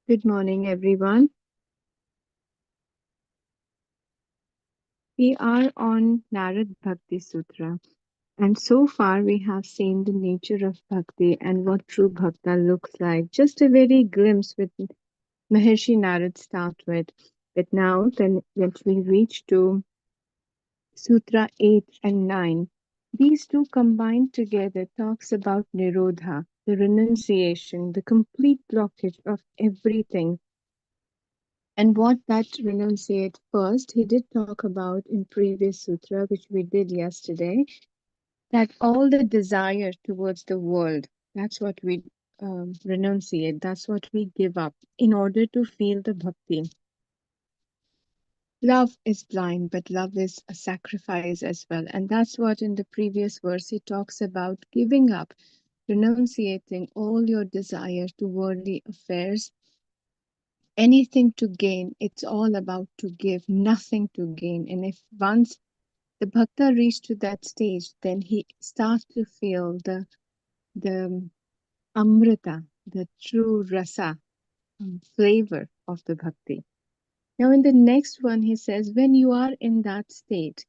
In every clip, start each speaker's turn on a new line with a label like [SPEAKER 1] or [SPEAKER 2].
[SPEAKER 1] Good morning, everyone. We are on Narad Bhakti Sutra, and so far we have seen the nature of bhakti and what true bhakta looks like. Just a very glimpse with Maharshi Narad start with. But now, then, when we reach to Sutra 8 and 9, these two combined together talks about Nirodha, the renunciation, the complete blockage of everything. And what that renunciate first, he did talk about in previous sutra, which we did yesterday, that all the desire towards the world, that's what we renunciate, that's what we give up in order to feel the bhakti. Love is blind, but love is a sacrifice as well. And that's what in the previous verse he talks about giving up, renunciating all your desire to worldly affairs, anything to gain. It's all about to give, nothing to gain. And if once the bhakta reached to that stage, then he starts to feel the amrita, the true rasa, flavor of the bhakti. Now, in the next one, he says, when you are in that state,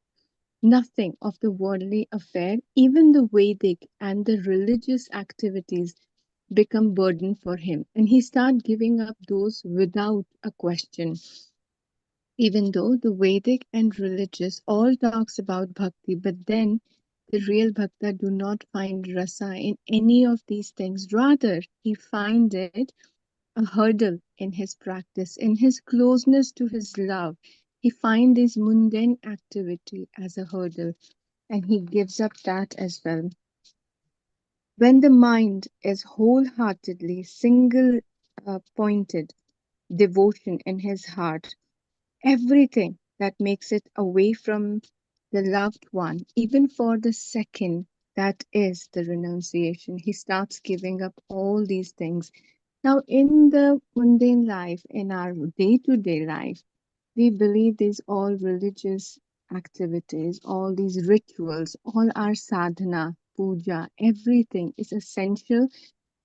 [SPEAKER 1] nothing of the worldly affair, even the Vedic and the religious activities become burden for him, and he start giving up those without a question. Even though the Vedic and religious all talks about bhakti, but then the real bhakta do not find rasa in any of these things. Rather, he find it a hurdle in his practice, in his closeness to his love. He find this mundane activity as a hurdle, and he gives up that as well. When the mind is wholeheartedly single pointed devotion in his heart, everything that makes it away from the loved one, even for the second, that is the renunciation. He starts giving up all these things. Now, in the mundane life, in our day to day life, we believe these all religious activities, all these rituals, all our sadhana, puja, everything is essential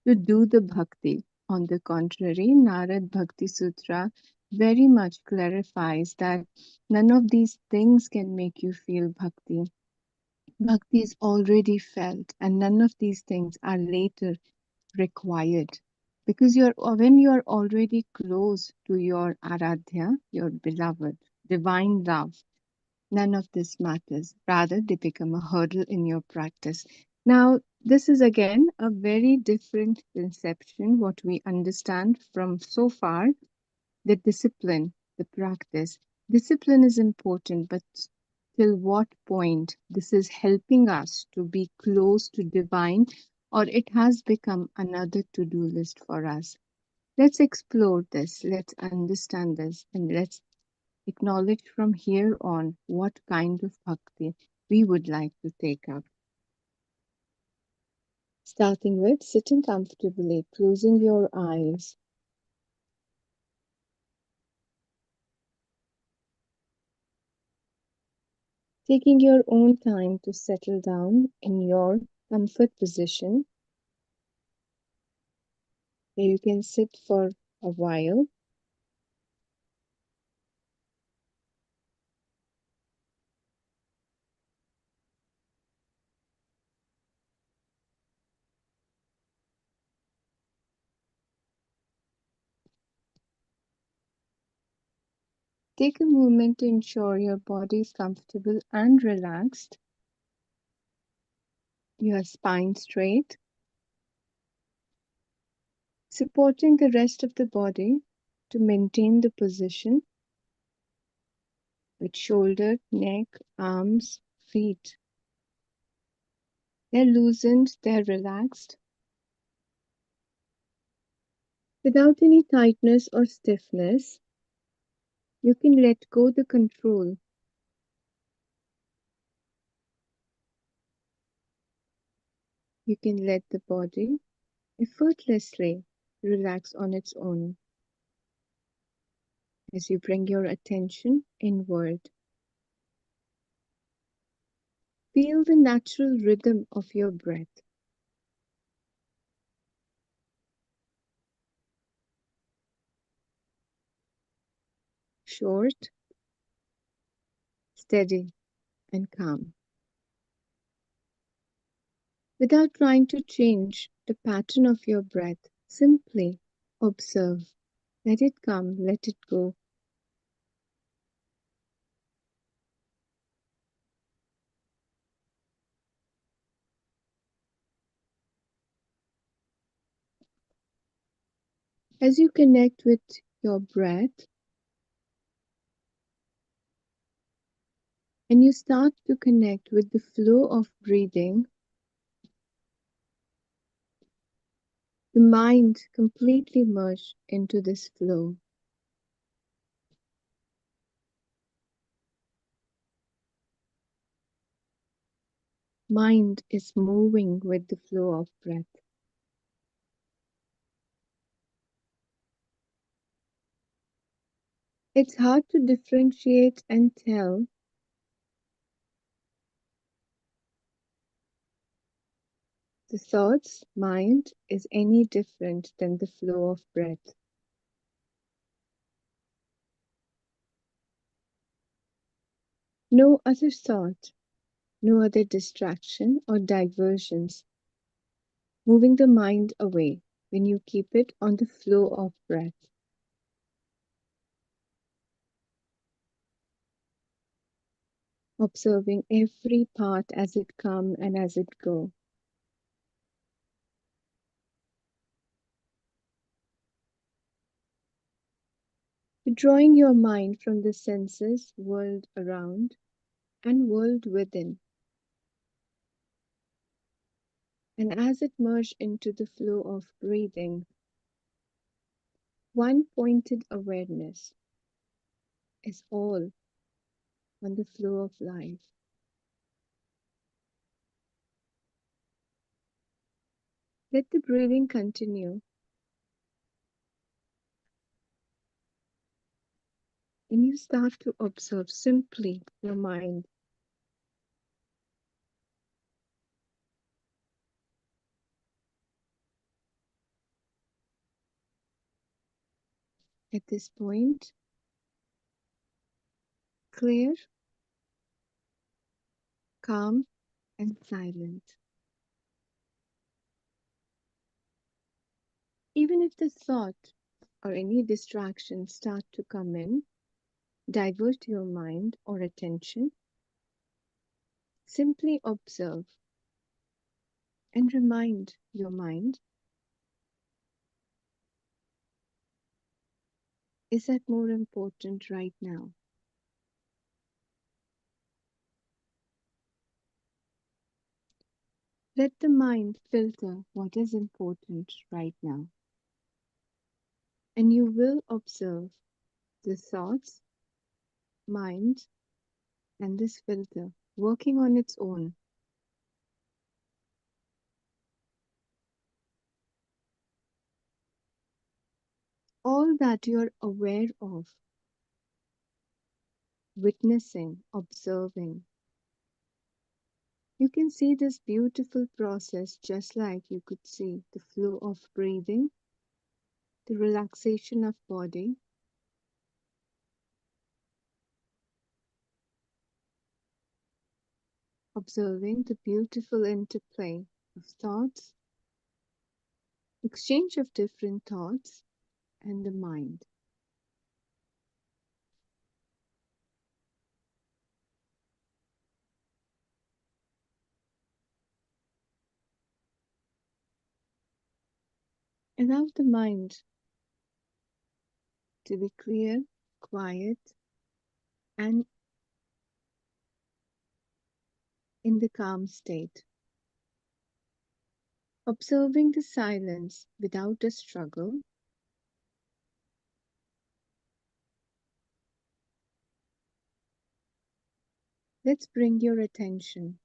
[SPEAKER 1] to do the bhakti. On the contrary, Narad Bhakti Sutra very much clarifies that none of these things can make you feel bhakti. Bhakti is already felt, and none of these things are later required. Because when you are already close to your Aradhya, your beloved, divine love, none of this matters. Rather, they become a hurdle in your practice. Now, this is again a very different conception, what we understand from so far, the discipline, the practice. Discipline is important, but till what point this is helping us to be close to divine, or it has become another to do list for us. Let's explore this, let's understand this, and let's acknowledge from here on what kind of bhakti we would like to take up. Starting with sitting comfortably, closing your eyes, taking your own time to settle down in your comfort position where you can sit for a while. Take a moment to ensure your body is comfortable and relaxed, your spine straight, supporting the rest of the body to maintain the position with shoulder, neck, arms, feet. They're loosened, they're relaxed. Without any tightness or stiffness, you can let go the control. You can let the body effortlessly relax on its own as you bring your attention inward. Feel the natural rhythm of your breath. short, steady, and calm. Without trying to change the pattern of your breath, simply observe. Let it come, let it go. As you connect with your breath and you start to connect with the flow of breathing, the mind completely merges into this flow. Mind is moving with the flow of breath. It's hard to differentiate and tell the thoughts, mind is any different than the flow of breath. No other thought, no other distraction or diversions moving the mind away when you keep it on the flow of breath. Observing every part as it come and as it go. Withdrawing your mind from the senses, world around and world within. And as it merges into the flow of breathing, one pointed awareness is all on the flow of life. Let the breathing continue and you start to observe simply your mind. At this point, clear, calm, and silent. Even if the thought or any distraction start to come in, divert your mind or attention, simply observe and remind your mind, is that more important right now? Let the mind filter what is important right now. And you will observe the thoughts, mind, and this filter working on its own. All that you're aware of, witnessing, observing. You can see this beautiful process just like you could see the flow of breathing, the relaxation of body, observing the beautiful interplay of thoughts, exchange of different thoughts, and the mind. Allow the mind to be clear, quiet, and in the calm state. Observing the silence without a struggle, let's bring your attention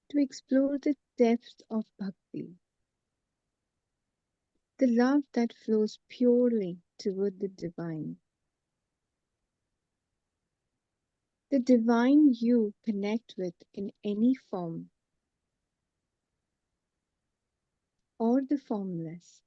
[SPEAKER 1] to explore the depth of bhakti, the love that flows purely toward the divine you connect with in any form or the formless.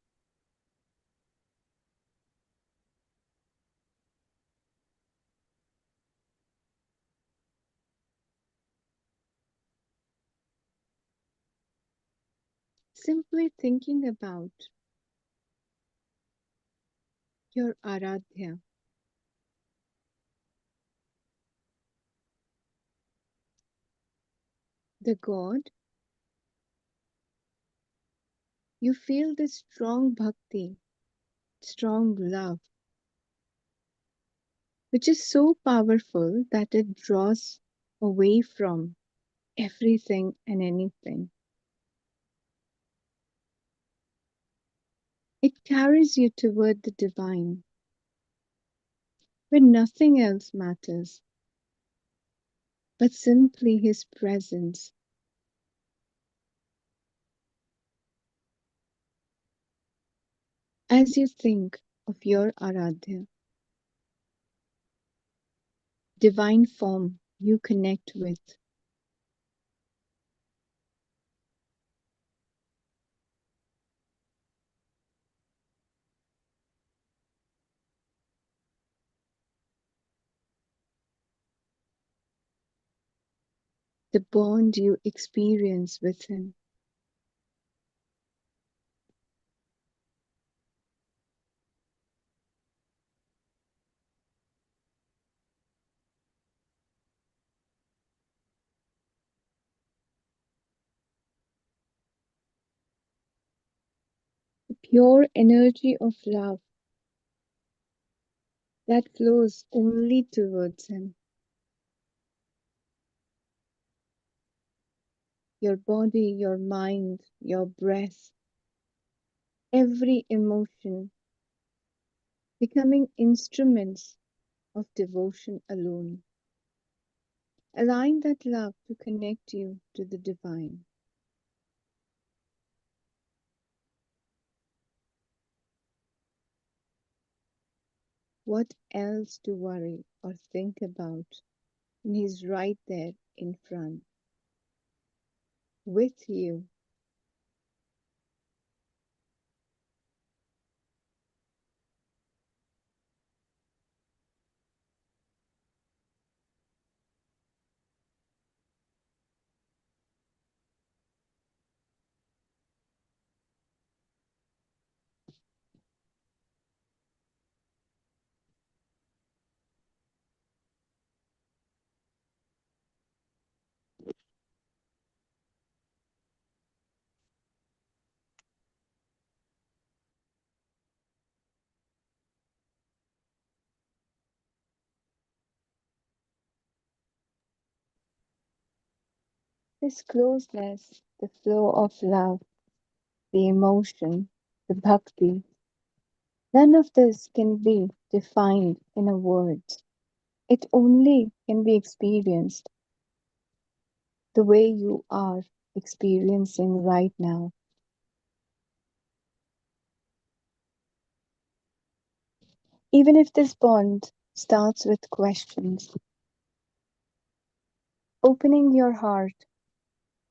[SPEAKER 1] simply thinking about your Aradhya, the god, you feel this strong bhakti, strong love, which is so powerful that it draws away from everything and anything. It carries you toward the divine, where nothing else matters but simply His presence. As you think of your Aradhya, divine form you connect with, the bond you experience with Him, the pure energy of love that flows only towards Him. Your body, your mind, your breath, every emotion becoming instruments of devotion alone. Allowing that love to connect you to the divine. What else to worry or think about when He's right there in front with you? This closeness, the flow of love, the emotion, the bhakti, none of this can be defined in a word. It only can be experienced the way you are experiencing right now. Even if this bond starts with questions, opening your heart,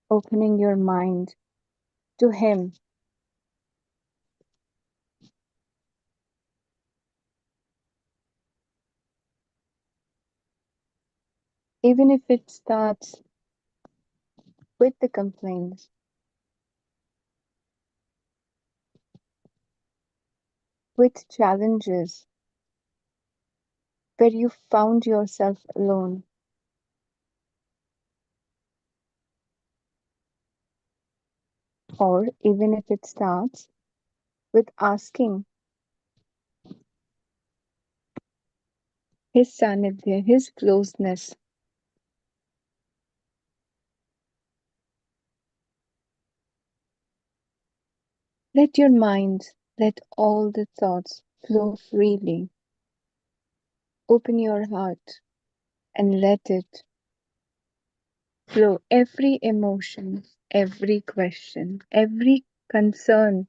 [SPEAKER 1] opening your mind to Him, even if it starts with the complaints, with challenges where you found yourself alone, or even if it starts with asking His sanidhya, His closeness. Let your mind, let all the thoughts flow freely. Open your heart and let it flow. Every emotion, every question, every concern,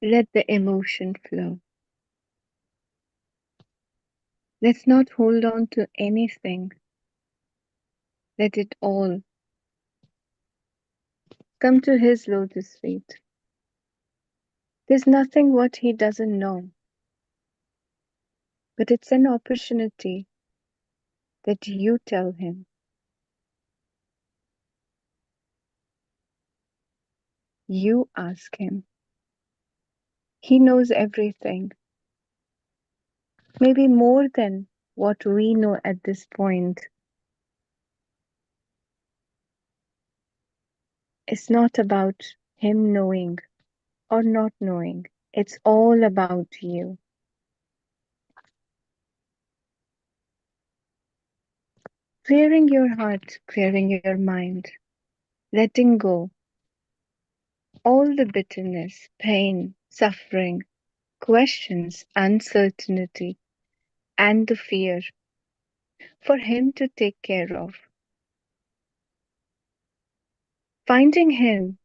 [SPEAKER 1] Let the emotion flow. Let's not hold on to anything. Let it all come to His lotus feet. There's nothing what He doesn't know, but it's an opportunity that you tell Him. You ask Him. He knows everything, maybe more than what we know at this point. It's not about Him knowing or not knowing, it's all about you. Clearing your heart, clearing your mind, letting go all the bitterness, pain, suffering, questions, uncertainty, and the fear for Him to take care of. Finding Him,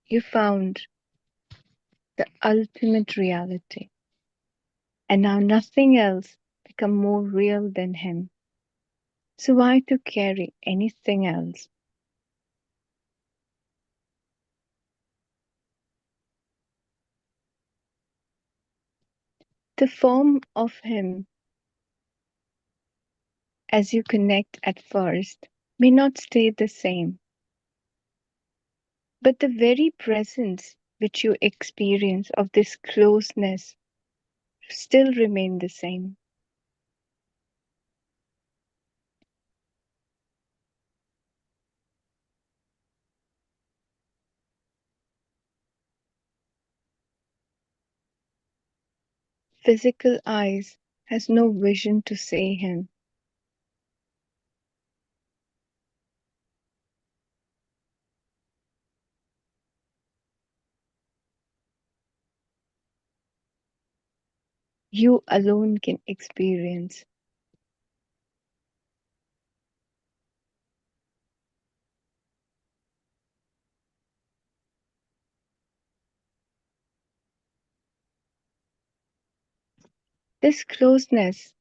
[SPEAKER 1] you found the ultimate reality, and now nothing else become more real than Him. So why to carry anything else? The form of Him as you connect at first may not stay the same, but the very presence which you experience of this closeness still remain the same. Physical eyes has no vision to see Him. You alone can experience. This closeness,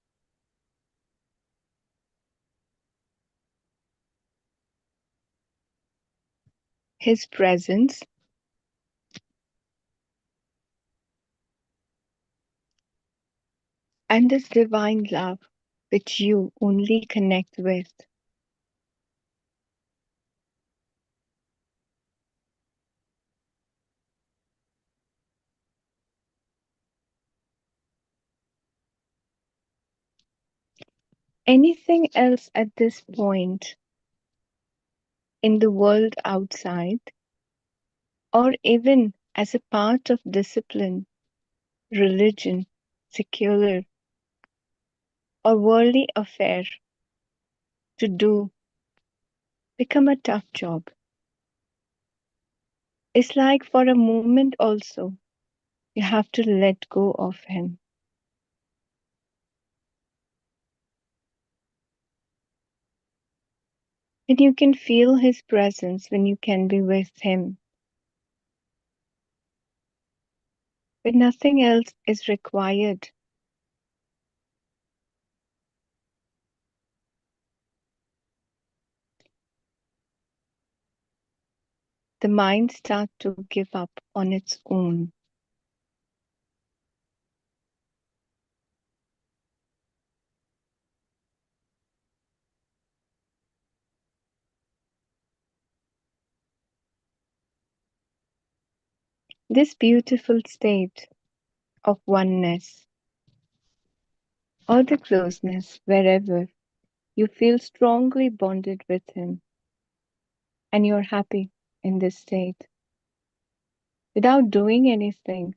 [SPEAKER 1] His presence, and this divine love which you only connect with. Anything else at this point in the world outside, or even as a part of discipline, religion, secular, or worldly affair to do, become a tough job. It's like for a moment also, you have to let go of Him. And you can feel His presence when you can be with Him, when nothing else is required. The mind starts to give up on its own. This beautiful state of oneness or the closeness, wherever you feel strongly bonded with Him and you're happy in this state without doing anything.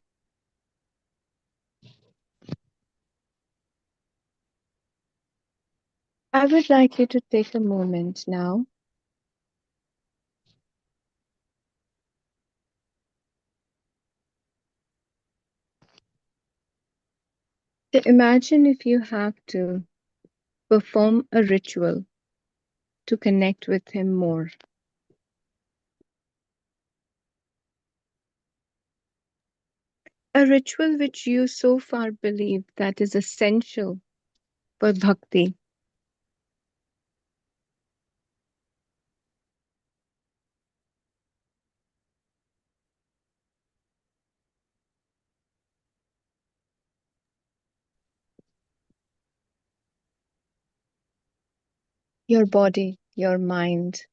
[SPEAKER 1] I would like you to take a moment now to imagine if you have to perform a ritual to connect with Him more. A ritual which you so far believe that is essential for bhakti. Your body, your mind,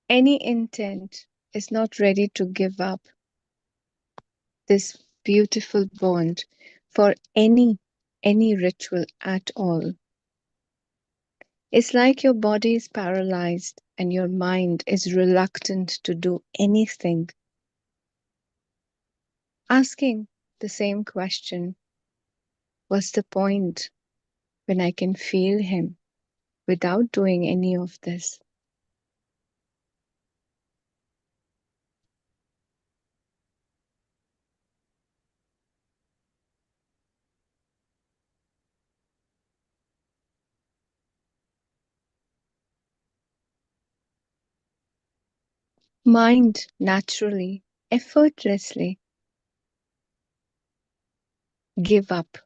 [SPEAKER 1] any intent is not ready to give up this beautiful bond for any ritual at all. It's like your body is paralyzed and your mind is reluctant to do anything, asking the same question: what's the point when I can feel him without doing any of this? Mind naturally, effortlessly give up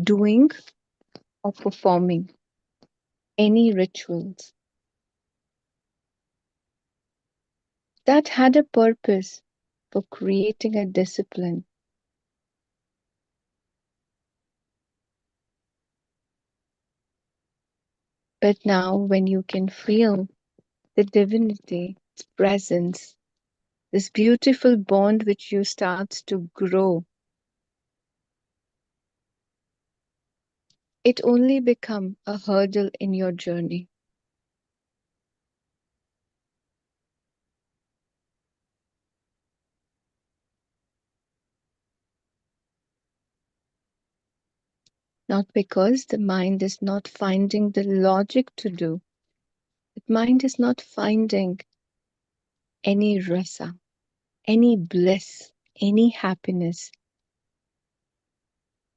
[SPEAKER 1] doing or performing any rituals that had a purpose for creating a discipline. But now, when you can feel the divinity, its presence, this beautiful bond which you start to grow, it only become a hurdle in your journey. Not because the mind is not finding the logic to do, the mind is not finding any rasa, any bliss, any happiness,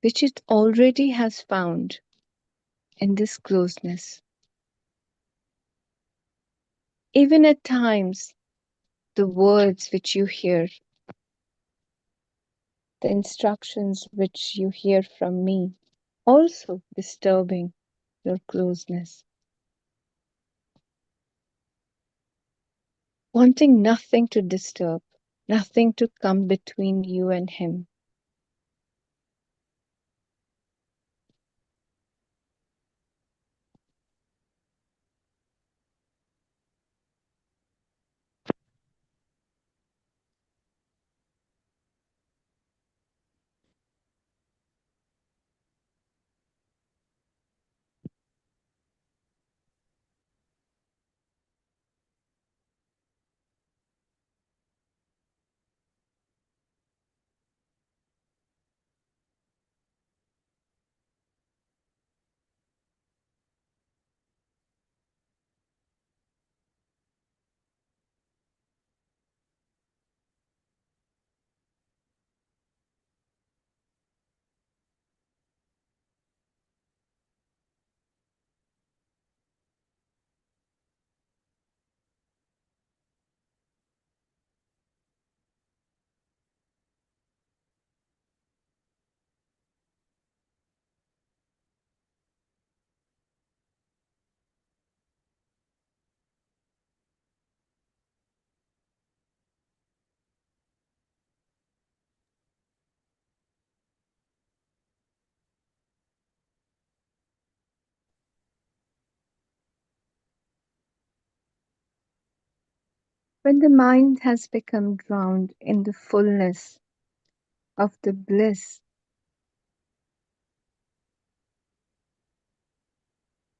[SPEAKER 1] which it already has found in this closeness. Even at times, the words which you hear, the instructions which you hear from me, also disturbing your closeness, wanting nothing to disturb, nothing to come between you and him. When the mind has become drowned in the fullness of the bliss,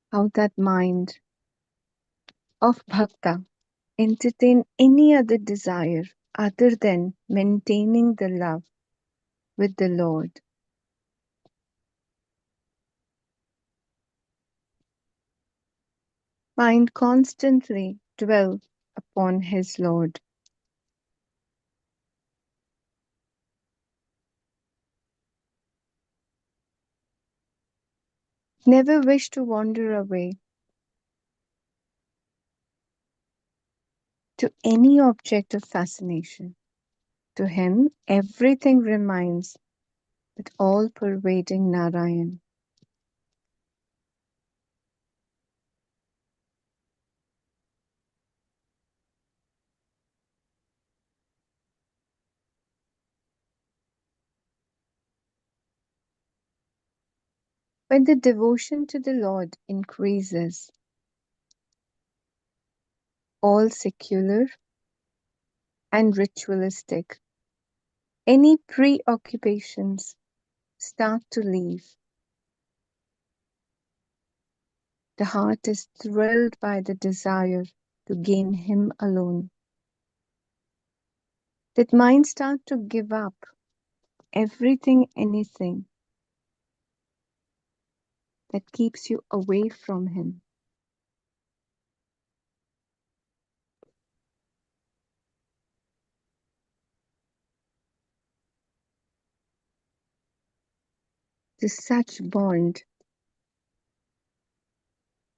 [SPEAKER 1] how that mind of bhakta entertain any other desire other than maintaining the love with the Lord. Mind constantly dwell upon his Lord. Never wish to wander away to any object of fascination. To him, everything remains that all pervading Narayan. When the devotion to the Lord increases, all secular and ritualistic, any preoccupations start to leave. The heart is thrilled by the desire to gain Him alone. That mind starts to give up everything, anything that keeps you away from Him. To such bond,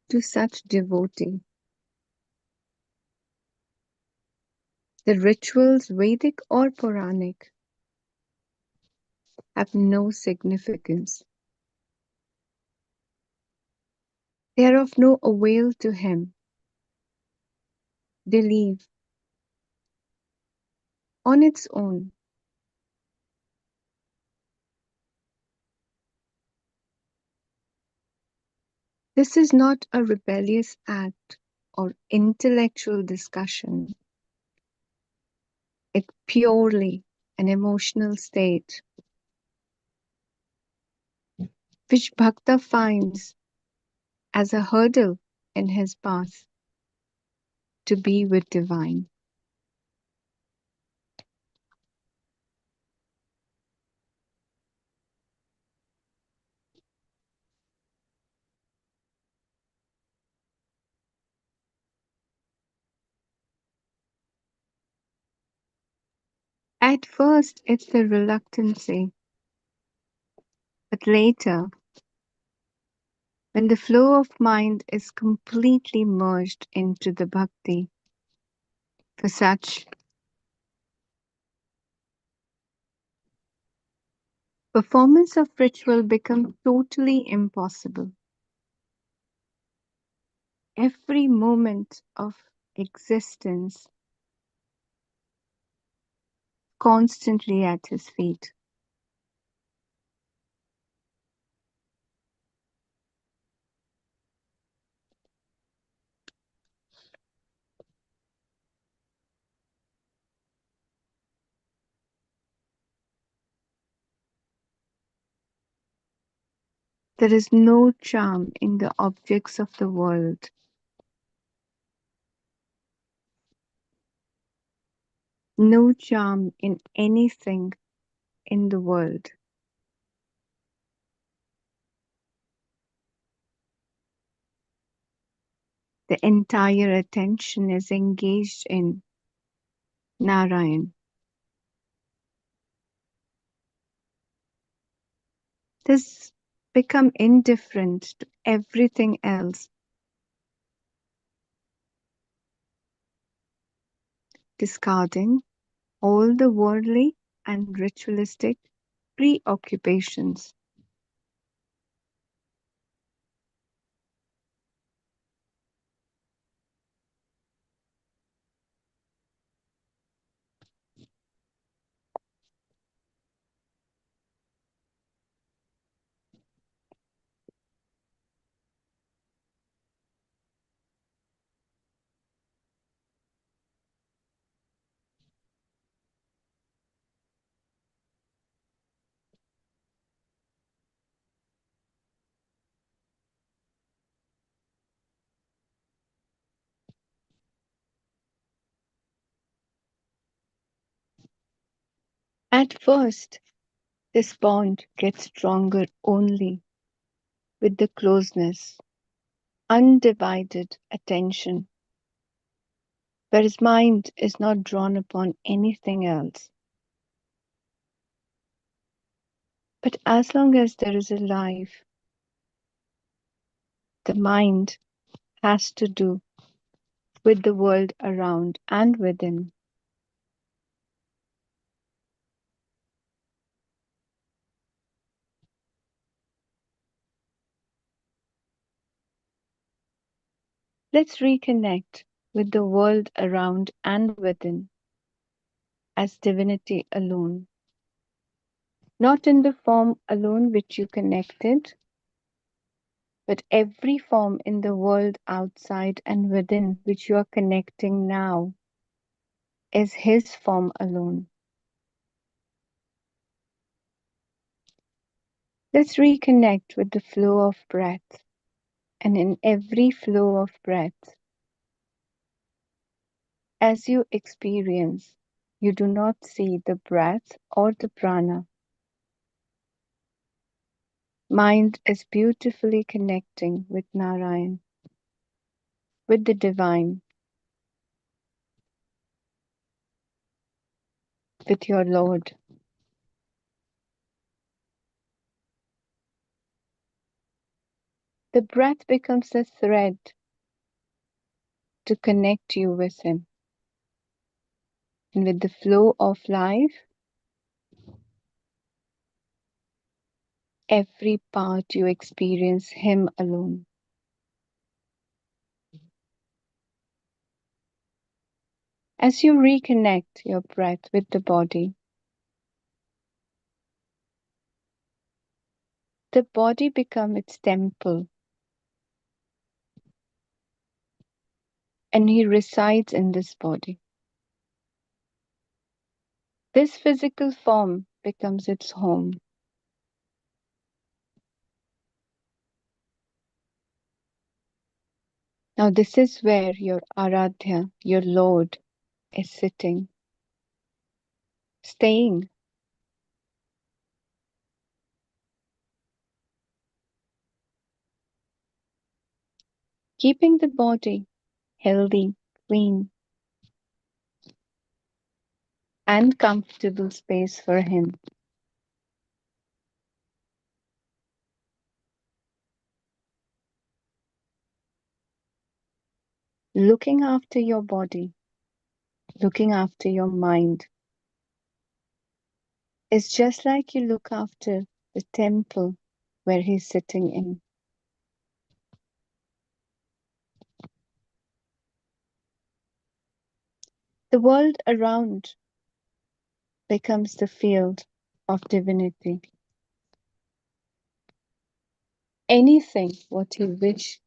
[SPEAKER 1] to such devotee. The rituals, Vedic or Puranic, have no significance. They are of no avail to him. They leave on its own. This is not a rebellious act or intellectual discussion. It's purely an emotional state which Bhakta finds as a hurdle in his path to be with divine. At first, it's the reluctancy, but later, when the flow of mind is completely merged into the bhakti, for such, performance of ritual becomes totally impossible. Every moment of existence constantly at his feet. There is no charm in the objects of the world, no charm in anything in the world. The entire attention is engaged in Narayan. This become indifferent to everything else, discarding all the worldly and ritualistic preoccupations. At first, this bond gets stronger only with the closeness, undivided attention, where his mind is not drawn upon anything else. But as long as there is a life, the mind has to do with the world around and within. Let's reconnect with the world around and within as divinity alone, not in the form alone which you connected, but every form in the world outside and within which you are connecting now is His form alone. Let's reconnect with the flow of breath, and in every flow of breath, as you experience, you do not see the breath or the prana. Mind is beautifully connecting with Narayan, with the divine, with your Lord. The breath becomes a thread to connect you with Him. And with the flow of life, every part you experience Him alone. As you reconnect your breath with the body becomes its temple, and He resides in this body. This physical form becomes its home. Now, this is where your Aradhya, your Lord, is sitting, staying. Keeping the body healthy, clean, and comfortable space for Him. Looking after your body, looking after your mind, is just like you look after the temple where He's sitting in. The world around becomes the field of divinity. Anything what He wish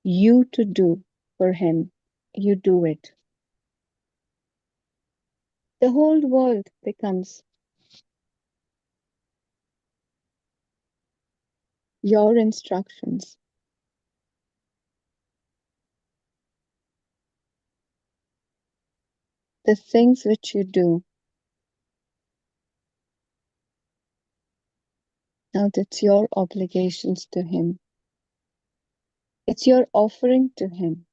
[SPEAKER 1] you to do for Him, you do it. The whole world becomes your instructions. The things which you do, now that's your obligations to Him. It's your offering to Him.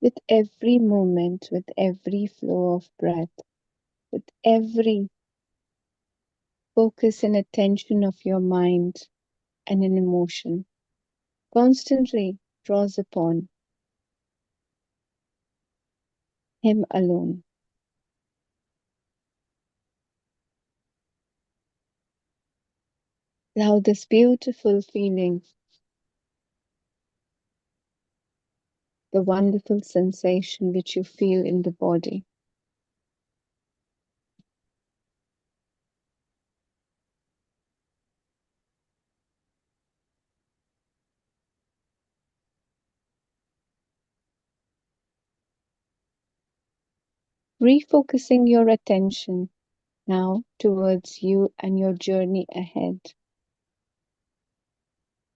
[SPEAKER 1] With every moment, with every flow of breath, with every focus and attention of your mind and an emotion, constantly draws upon Him alone. Allow this beautiful feeling, the wonderful sensation which you feel in the body. Refocusing your attention now towards you and your journey ahead,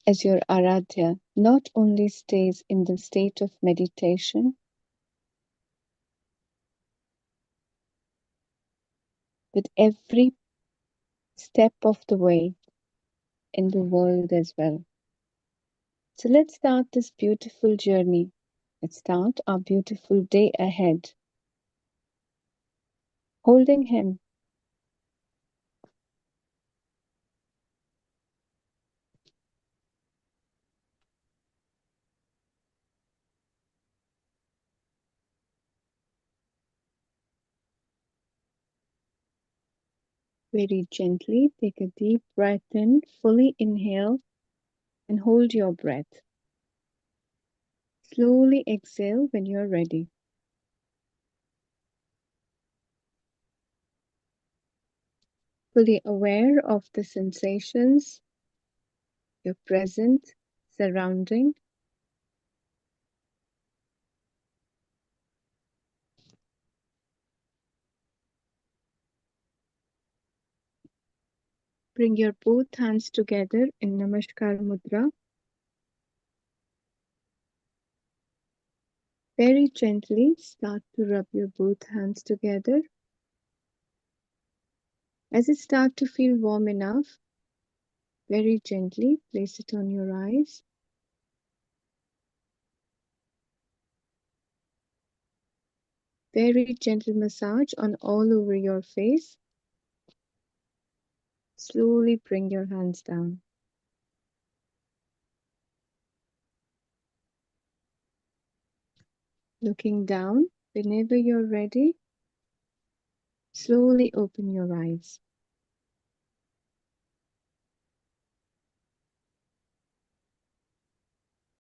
[SPEAKER 1] as your Aradhya not only stays in the state of meditation, but every step of the way in the world as well. So let's start this beautiful journey. Let's start our beautiful day ahead. Holding Him, very gently take a deep breath in, fully inhale and hold your breath. Slowly exhale when you're ready. Fully aware of the sensations, your present surrounding. Bring your both hands together in Namaskar Mudra. Very gently start to rub your both hands together. As it starts to feel warm enough, very gently place it on your eyes. Very gentle massage on all over your face. Slowly bring your hands down. Looking down, whenever you're ready, slowly open your eyes.